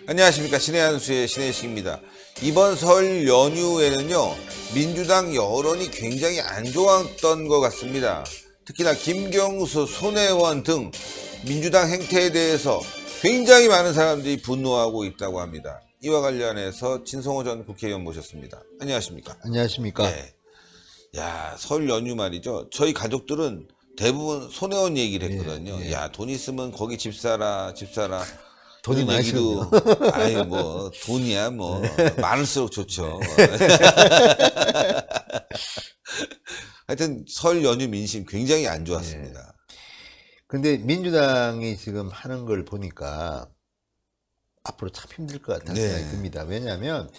안녕하십니까. 신의 한수의 신혜식입니다. 이번 설 연휴에는요, 민주당 여론이 굉장히 안 좋았던 것 같습니다. 특히나 김경수, 손혜원 등 민주당 행태에 대해서 굉장히 많은 사람들이 분노하고 있다고 합니다. 이와 관련해서 진성호 전 국회의원 모셨습니다. 안녕하십니까. 안녕하십니까. 네. 야, 설 연휴 말이죠. 저희 가족들은 대부분 손혜원 얘기를 했거든요. 예. 야, 돈 있으면 거기 집 사라, 집 사라. 돈이 그런 얘기도, 많으시군요. 아유, 뭐, 돈이야, 뭐, 많을수록 좋죠. 하여튼, 설 연휴 민심 굉장히 안 좋았습니다. 근데 민주당이 지금 하는 걸 보니까 앞으로 참 힘들 것 같다는 생각이 듭니다. 왜냐하면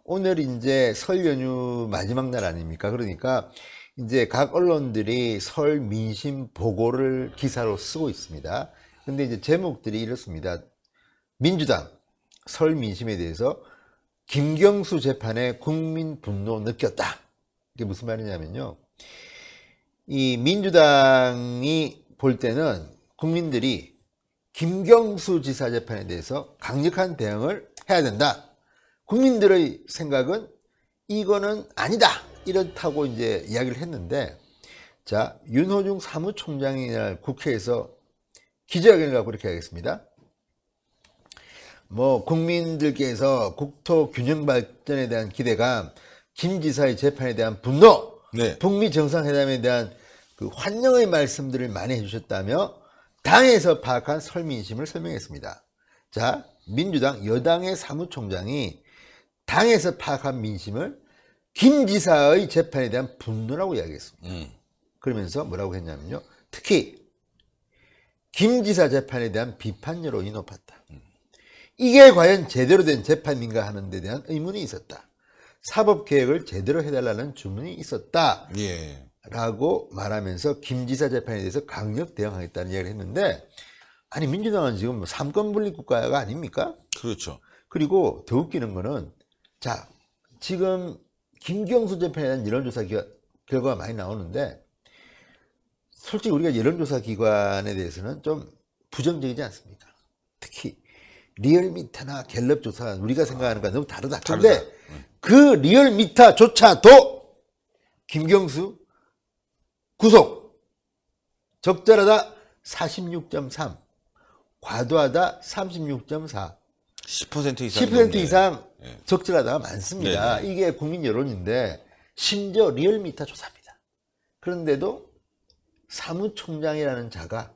오늘 이제 설 연휴 마지막 날 아닙니까? 그러니까 이제 각 언론들이 설 민심 보고를 기사로 쓰고 있습니다. 근데 이제 제목들이 이렇습니다. 민주당 설 민심에 대해서 김경수 재판에 국민 분노 느꼈다. 이게 무슨 말이냐면요. 이 민주당이 볼 때는 국민들이 김경수 지사 재판에 대해서 강력한 대응을 해야 된다. 국민들의 생각은 이거는 아니다. 이렇다고 이제 이야기를 했는데, 자, 윤호중 사무총장이 날 국회에서 기자회견을 갖고 이렇게 하겠습니다. 뭐 국민들께서 국토 균형 발전에 대한 기대감, 김 지사의 재판에 대한 분노, 북미 정상회담에 대한 그 환영의 말씀들을 많이 해주셨다며 당에서 파악한 설 민심을 설명했습니다. 자, 민주당 여당의 사무총장이 당에서 파악한 민심을 김 지사의 재판에 대한 분노라고 이야기했습니다. 그러면서 뭐라고 했냐면요. 특히 김 지사 재판에 대한 비판 여론이 높았다. 이게 과연 제대로 된 재판인가 하는 데 대한 의문이 있었다. 사법개혁을 제대로 해달라는 주문이 있었다. 라고 말하면서 김 지사 재판에 대해서 강력 대응하겠다는 이야기를 했는데, 아니 민주당은 지금 삼권 분립 국가가 아닙니까? 그렇죠. 그리고 더 웃기는 거는, 자, 지금 김경수 재판에 대한 여론조사 결과가 많이 나오는데, 솔직히 우리가 여론조사 기관에 대해서는 좀 부정적이지 않습니까? 특히 리얼미터나 갤럽 조사, 우리가 생각하는 거랑 너무 다르다. 그런데 그 리얼미터조차도 김경수 구속 적절하다 46.3, 과도하다 36.4, 10% 이상 10% 이상 적절하다가 많습니다. 이게 국민 여론인데 심지어 리얼미터 조사입니다. 그런데도 사무총장이라는 자가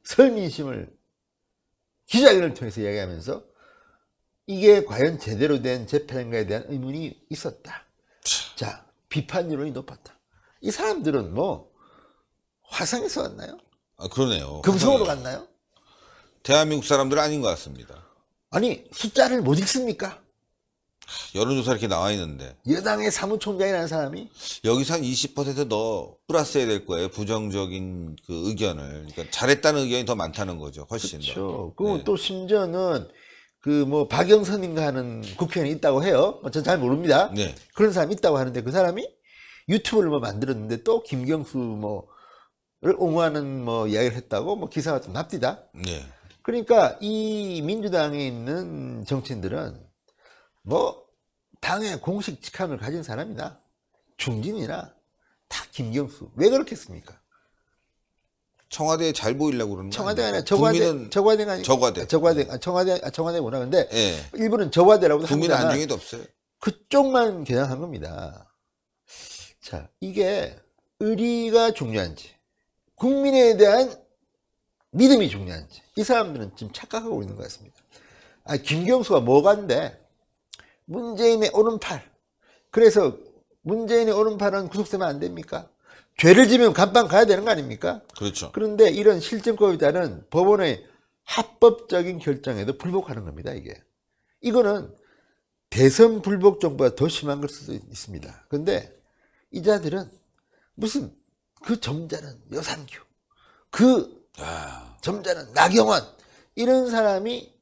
설 민심을 기자회견을 통해서 이야기하면서 이게 과연 제대로 된 재판인가에 대한 의문이 있었다. 자, 비판 여론이 높았다. 이 사람들은 뭐 화성에서 왔나요? 아, 그러네요. 금성으로 갔나요? 대한민국 사람들은 아닌 것 같습니다. 아니, 숫자를 못 읽습니까? 여론조사 이렇게 나와 있는데 여당의 사무총장이라는 사람이 여기서 한 20% 더 플러스해야 될 거예요. 부정적인 그 의견을. 그러니까 잘했다는 의견이 더 많다는 거죠. 훨씬 그렇죠. 더. 그리고 또 심지어는 그 뭐 박영선인가 하는 국회의원이 있다고 해요. 전 잘 모릅니다. 그런 사람이 있다고 하는데 그 사람이 유튜브를 뭐 만들었는데 또 김경수 뭐를 옹호하는 뭐 이야기를 했다고 뭐 기사가 좀 납디다. 그러니까 이 민주당에 있는 정치인들은 뭐 당의 공식 직함을 가진 사람이나 중진이나 다 김경수. 왜 그렇겠습니까? 청와대에 잘 보이려고 그러는 청와대가 아니라 저과대가 아니고 청와대구나. 근데 일부는 저과대라고도 국민 안중에도 없어요. 그쪽만 겨냥한 겁니다. 자, 이게 의리가 중요한지 국민에 대한 믿음이 중요한지 이 사람들은 지금 착각하고 있는 것 같습니다. 아, 김경수가 뭐간데 문재인의 오른팔. 그래서 문재인의 오른팔은 구속되면 안 됩니까? 죄를 지면 감방 가야 되는 거 아닙니까? 그렇죠. 그런데 이런 실정법에 따른 법원의 합법적인 결정에도 불복하는 겁니다, 이게. 이거는 대선 불복 정보가 더 심한 걸 수도 있습니다. 근데 이 자들은 무슨 그 점자는 여상규, 그 점자는 나경원, 이런 사람이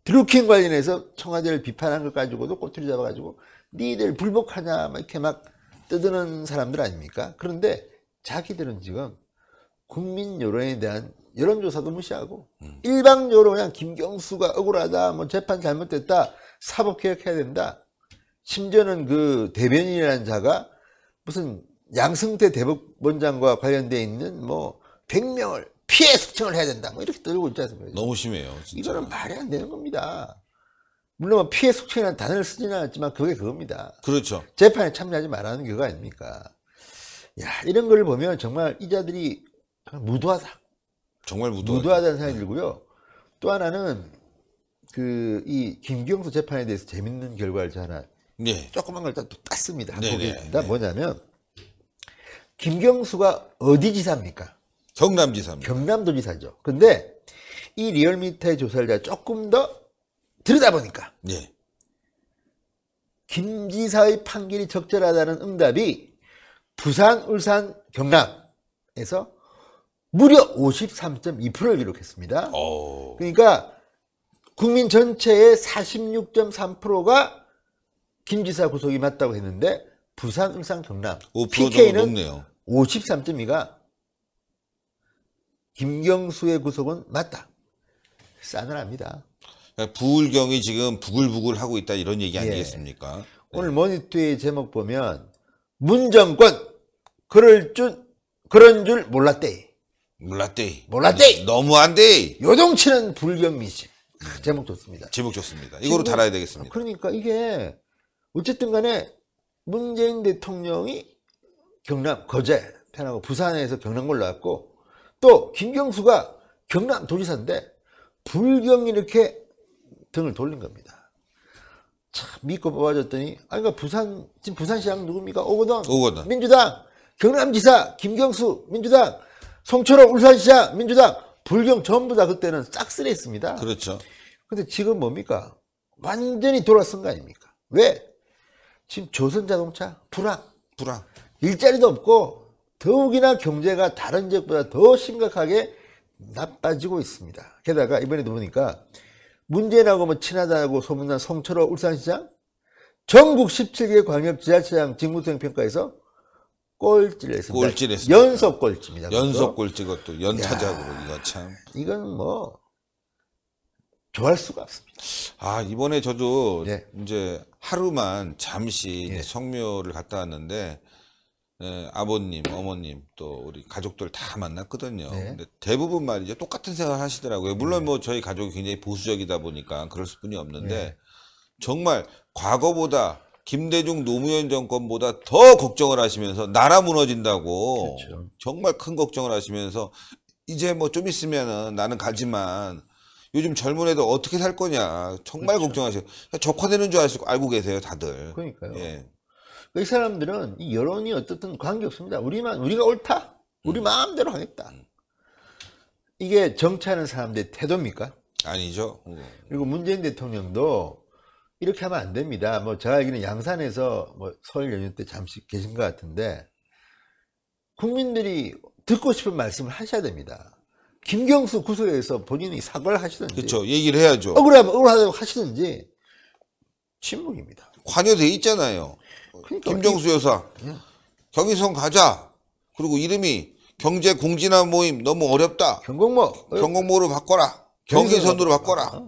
드루킹 관련해서 청와대를 비판한 걸 가지고도 꼬투리 잡아가지고 니들 불복하냐 막 이렇게 막 떠드는 사람들 아닙니까? 그런데 자기들은 지금 국민 여론에 대한 여론조사도 무시하고 일방적으로 그냥 김경수가 억울하다, 뭐 재판 잘못됐다, 사법개혁해야 된다. 심지어는 그 대변인이라는 자가 무슨 양승태 대법원장과 관련돼 있는 뭐 100명을 피해 숙청을 해야 된다, 뭐 이렇게 떨고 있지 않습니까? 너무 심해요. 진짜. 이거는 말이 안 되는 겁니다. 물론 뭐 피해 숙청이라는 단어를 쓰지는 않았지만 그게 그겁니다. 그렇죠. 재판에 참여하지 말라는 게 그거 아닙니까? 야, 이런 걸 보면 정말 이 자들이 무도하다. 정말 무도하다는 생각이 들고요. 또 하나는 이 김경수 재판에 대해서 재밌는 결과를 저 하나 네. 조그만 걸 또 땄습니다. 네네. 보겠습니다. 네. 뭐냐면 김경수가 어디 지사입니까? 경남지사입니다. 경남도지사죠. 근데 이 리얼미터의 조사를 제가 조금 더 들여다보니까 네. 김 지사의 판결이 적절하다는 응답이 부산, 울산, 경남에서 무려 53.2%를 기록했습니다. 그러니까 국민 전체의 46.3%가 김 지사 구속이 맞다고 했는데 부산, 울산, 경남 5% PK는 높네요. 53.2가 김경수의 구속은 맞다. 싸늘합니다. 부울경이 지금 부글부글 하고 있다 이런 얘기 아니겠습니까? 네. 오늘 머니투의 제목 보면 문정권 그런 줄 몰랐대. 몰랐대. 너무한데. 요동치는 불경미심. 제목 좋습니다. 제목 좋습니다. 이거로 달아야 되겠습니다. 그러니까 이게 어쨌든 간에 문재인 대통령이 경남 거제 편하고 부산에서 경남고를 나왔고 또 김경수가 경남도지사인데 불경이 이렇게 등을 돌린 겁니다. 참 믿고 뽑아줬더니 그러니까 지금 부산시장 누굽니까? 오거돈. 민주당. 경남지사 김경수 민주당. 송철호 울산시장 민주당. 불경 전부 다 그때는 싹쓸이했습니다. 그렇죠. 근데 지금 뭡니까? 완전히 돌아선 거 아닙니까? 왜? 지금 조선자동차 불황. 일자리도 없고 더욱이나 경제가 다른 지역보다 더 심각하게 나빠지고 있습니다. 게다가 이번에도 보니까 문재인하고 뭐 친하다고 소문난 송철호 울산시장 전국 17개 광역지자체장 직무수행평가에서 꼴찌를 했습니다. 연속 꼴찌입니다. 연속 꼴찌 것도 연타작으로 이거 참. 이건 뭐 좋아할 수가 없습니다. 이번에 저도 네. 이제 하루만 잠시 네. 성묘를 갔다 왔는데 아버님, 어머님 또 우리 가족들 다 만났거든요. 네. 근데 대부분 말이죠. 똑같은 생각을 하시더라고요. 물론 뭐 저희 가족이 굉장히 보수적이다 보니까 그럴 수뿐이 없는데 네. 정말 과거보다 김대중 노무현 정권보다 더 걱정을 하시면서 나라 무너진다고 그렇죠. 정말 큰 걱정을 하시면서 이제 뭐 좀 있으면은 나는 가지만 요즘 젊은 애들 어떻게 살 거냐 정말 그렇죠. 걱정하시고 적화되는 줄 알고 계세요 다들. 그러니까요. 예. 이 사람들은 이 여론이 어떻든 관계없습니다. 우리가 옳다. 우리 마음대로 하겠다. 이게 정치하는 사람들의 태도입니까? 아니죠. 그리고 문재인 대통령도 이렇게 하면 안 됩니다. 뭐 제가 알기로는 양산에서 뭐 설 연휴 때 잠시 계신 것 같은데 국민들이 듣고 싶은 말씀을 하셔야 됩니다. 김경수 구속에서 본인이 사과를 하시든지 그렇죠. 얘기를 해야죠. 억울하면 억울하다고 하시든지 침묵입니다. 관여돼 있잖아요. 그러니까 김경수 여사 경의선 가자. 그리고 이름이 경제공진화 모임 너무 어렵다. 경공모로 바꿔라. 경의선으로 바꿔라.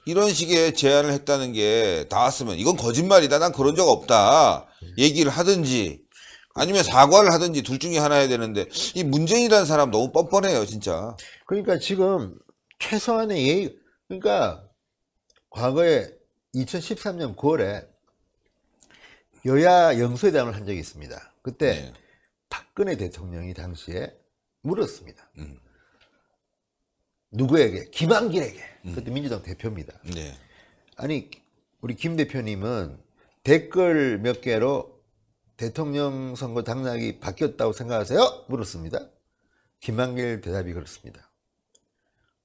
이런 식의 제안을 했다는 게 나왔으면 이건 거짓말이다. 난 그런 적 없다. 얘기를 하든지 아니면 사과를 하든지 둘 중에 하나 해야 되는데 이 문재인이라는 사람 너무 뻔뻔해요 진짜. 그러니까 지금 최소한의 예의, 그러니까 과거에 2013년 9월에 여야 영수회담을 한 적이 있습니다. 그때 네. 박근혜 대통령이 당시에 물었습니다. 누구에게? 김한길에게. 그때 민주당 대표입니다. 네. 아니 우리 김 대표님은 댓글 몇 개로 대통령 선거 당락이 바뀌었다고 생각하세요? 물었습니다. 김한길 대답이 그렇습니다.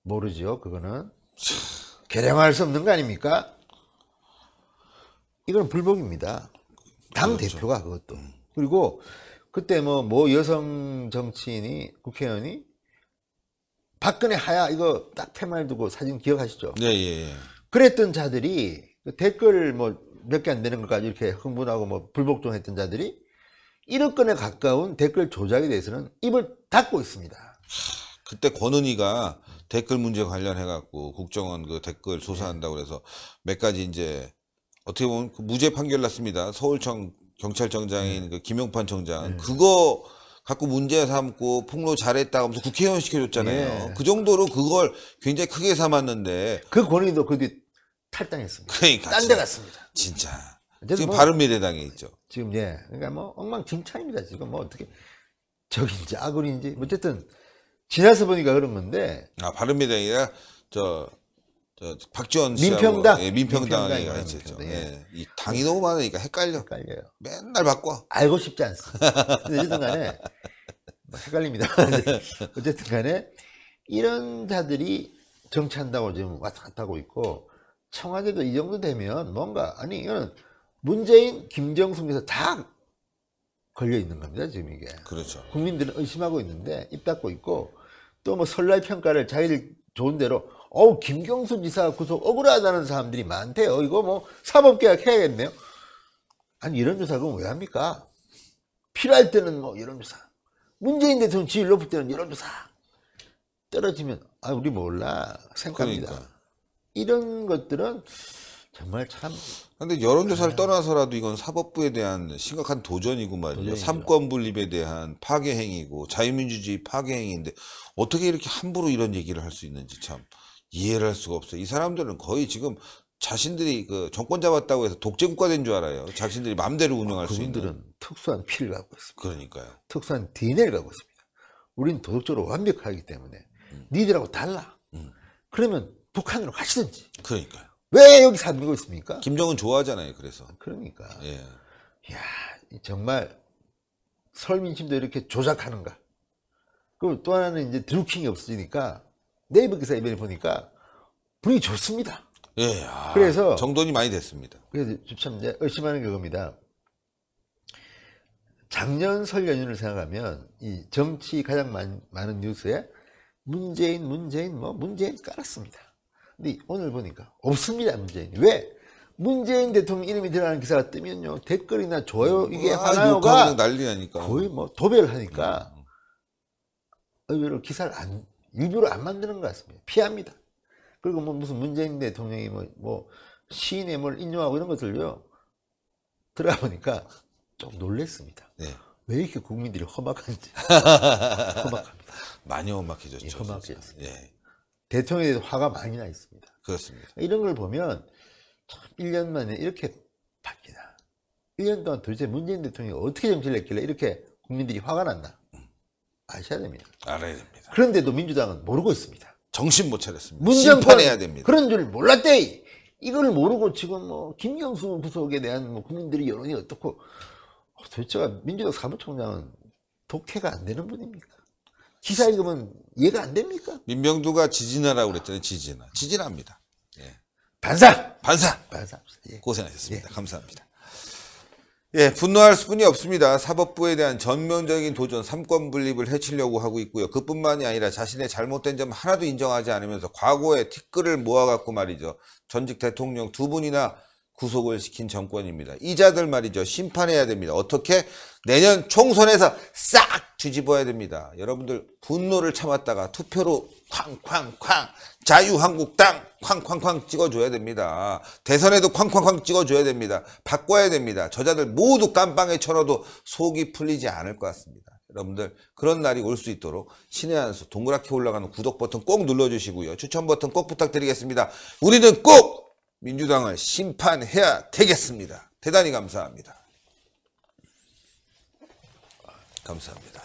모르죠. 그거는 개량할 수 없는 거 아닙니까? 이건 불복입니다. 당 그렇죠. 대표가 그것도. 그리고 그때 뭐 여성 정치인이 국회의원이 박근혜 하야 이거 딱 팻말 두고 사진 기억하시죠? 네, 예. 그랬던 자들이 댓글 뭐 몇 개 안 되는 것까지 이렇게 흥분하고 뭐 불복종했던 자들이 1억 건에 가까운 댓글 조작에 대해서는 입을 닫고 있습니다. 그때 권은희가 댓글 문제 관련해갖고 국정원 그 댓글 조사한다고 그래서 몇 가지 이제 어떻게 보면 그 무죄 판결 났습니다. 서울청 경찰청장인 그 김용판 청장 그거 갖고 문제 삼고 폭로 잘했다 하면서 국회의원 시켜줬잖아요. 예. 그 정도로 그걸 굉장히 크게 삼았는데 그 권위도 그 뒤 탈당했습니다. 그러니까 딴 데 갔습니다. 진짜 어쨌든 지금 뭐 바른미래당에 있죠. 지금 그러니까 뭐 엉망진창입니다. 지금 뭐 어떻게 적인지 악을인지 어쨌든 지나서 보니까 그런 건데. 아 바른미래당이라 저 박지원 씨하고 민평당. 예, 민평당이 민평당이 있었죠. 민평당. 예. 이 당이 너무 많으니까 헷갈려요. 맨날 바꿔. 알고 싶지 않습니다. 근데 어쨌든 간에 뭐 헷갈립니다. 어쨌든 간에 이런 자들이 정치한다고 지금 왔다 갔다 하고 있고 청와대도 이 정도 되면 뭔가 아니 이거는 문재인, 김정숙에서 다 걸려 있는 겁니다. 지금 이게. 그렇죠. 국민들은 의심하고 있는데 입 닫고 있고 또 뭐 설날 평가를 자기들 좋은 대로 김경수 지사 구속 억울하다는 사람들이 많대요. 이거 뭐 사법개혁 해야겠네요. 아니 이런 조사 그럼 왜 합니까? 필요할 때는 뭐 여론조사, 문재인 대통령 지지율 높을 때는 여론조사, 떨어지면 우리 몰라 생각합니다. 그러니까. 이런 것들은 정말 참. 근데 여론조사를 떠나서라도 이건 사법부에 대한 심각한 도전이고 말이죠. 삼권 분립에 대한 파괴 행위고 자유민주주의 파괴 행위인데 어떻게 이렇게 함부로 이런 얘기를 할 수 있는지 참 이해를 할 수가 없어요. 이 사람들은 거의 지금 자신들이 그 정권 잡았다고 해서 독재국가 된 줄 알아요. 자신들이 마음대로 운영할 수 있는. 그분들은 특수한 피를 갖고 있습니다. 그러니까요. 특수한 DNA를 갖고 있습니다. 우리는 도덕적으로 완벽하기 때문에 니들하고 달라. 그러면 북한으로 가시든지. 그러니까요. 왜 여기 사들고 있습니까? 김정은 좋아하잖아요. 그래서. 그러니까. 예. 이야, 정말 설민심도 이렇게 조작하는가. 그리고 또 하나는 이제 드루킹이 없어지니까 네이버 기사 이번에 보니까 분위기 좋습니다. 예. 그래서 정돈이 많이 됐습니다. 그래서 참 이제 의심하는 게 그겁니다. 작년 설 연휴를 생각하면 이 정치 가장 많은 뉴스에 문재인 깔았습니다. 근데 오늘 보니까 없습니다. 문재인. 왜? 문재인 대통령 이름이 들어가는 기사가 뜨면요 댓글이나 좋아요 이게 하나요가 난리 나니까 거의 뭐 도배를 하니까 의외로 기사를 일부러 안 만드는 것 같습니다. 피합니다. 그리고 뭐 무슨 문재인 대통령이 뭐 시인의 뭘 인용하고 이런 것들요 들어가 보니까 좀 놀랬습니다. 네. 왜 이렇게 국민들이 험악한지. 험악합니다. 많이 험악해졌죠. 험악해졌습니다. 예. 대통령에 대해서 화가 많이 나 있습니다. 그렇습니다. 이런 걸 보면 참 1년 만에 이렇게 바뀌나. 1년 동안 도대체 문재인 대통령이 어떻게 정치를 했길래 이렇게 국민들이 화가 났나. 아셔야 됩니다. 알아야 됩니다. 그런데도 민주당은 모르고 있습니다. 정신 못 차렸습니다. 문정권 심판해야 됩니다. 그런 줄 몰랐대. 이걸 모르고 지금 뭐 김경수 구속에 대한 뭐 국민들의 여론이 어떻고 도대체가 민주당 사무총장은 독해가 안 되는 분입니까? 기사 읽으면 이해가 안 됩니까? 민병두가 지진하라고 그랬잖아요. 지진합니다. 예. 반사. 예. 고생하셨습니다. 감사합니다. 예, 분노할 수뿐이 없습니다. 사법부에 대한 전면적인 도전, 삼권 분립을 해치려고 하고 있고요. 그뿐만이 아니라 자신의 잘못된 점 하나도 인정하지 않으면서 과거에 티끌을 모아갖고 말이죠. 전직 대통령 2분이나 구속을 시킨 정권입니다. 이자들 말이죠. 심판해야 됩니다. 어떻게? 내년 총선에서 싹 뒤집어야 됩니다. 여러분들 분노를 참았다가 투표로 쾅쾅쾅 자유한국당 쾅쾅쾅 찍어줘야 됩니다. 대선에도 쾅쾅쾅 찍어줘야 됩니다. 바꿔야 됩니다. 저자들 모두 깜빵에 쳐넣어도 속이 풀리지 않을 것 같습니다. 여러분들 그런 날이 올 수 있도록 신의 한 수 동그랗게 올라가는 구독 버튼 꼭 눌러주시고요. 추천 버튼 꼭 부탁드리겠습니다. 우리는 꼭 민주당을 심판해야 되겠습니다. 대단히 감사합니다. 감사합니다.